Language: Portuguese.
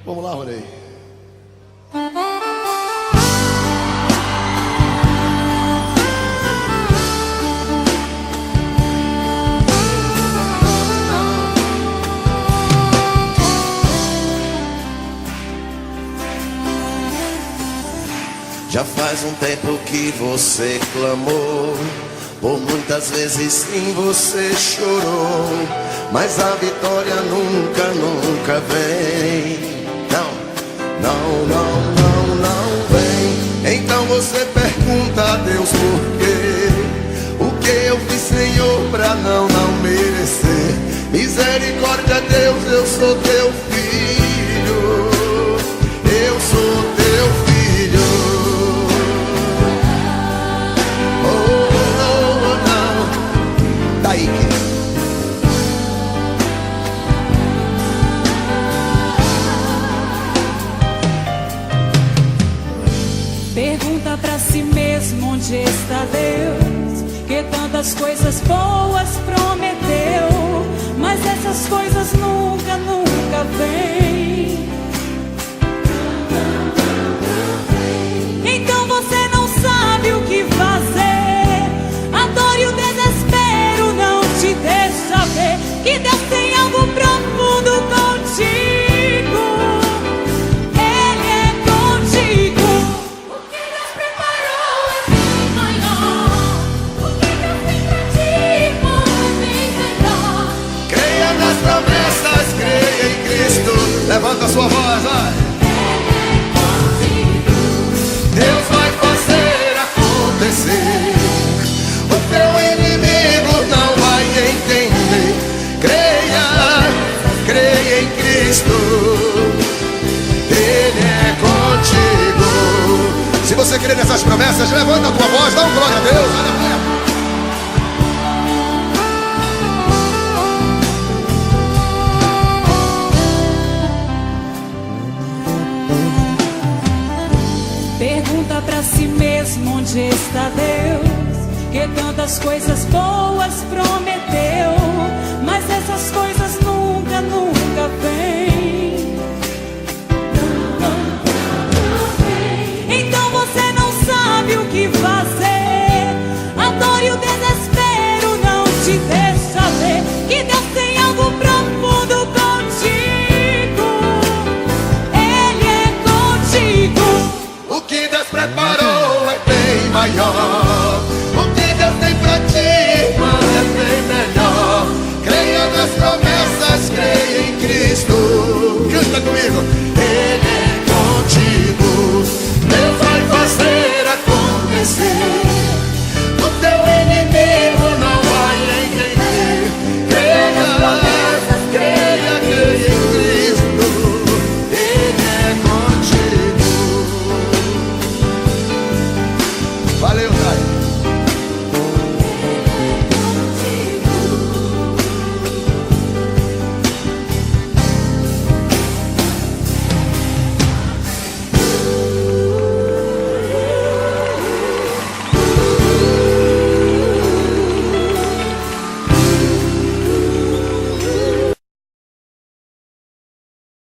Vamos lá, Ronei. Já faz um tempo que você clamou, por muitas vezes sim você chorou, mas a vitória nunca, nunca vem. Não vem. Então você pergunta a Deus por quê? O que eu fiz, Senhor, pra não merecer? Misericórdia, Deus, eu sou teu filho. Eu sou teu filho. Daí, pergunta pra si mesmo onde está Deus, que tantas coisas boas prometeu, mas essas coisas nunca, nunca vêm. Então você não sabe o que fazer, a dor e o desespero não te deixa ver que Deus tem algo profundo contigo. Ele é contigo. O que Deus preparou é bem maior. O que Deus tem pra ti é bem melhor. creia nas promessas, creia em Cristo. Levanta a sua voz, vai. Deus vai fazer acontecer. O teu inimigo não vai entender. Creia em Cristo. Ele é contigo. Se você crê nessas promessas, levanta a tua voz, dá um glória a Deus. Aleluia. Pergunta pra si mesmo onde está Deus, que tantas coisas boas prometeu,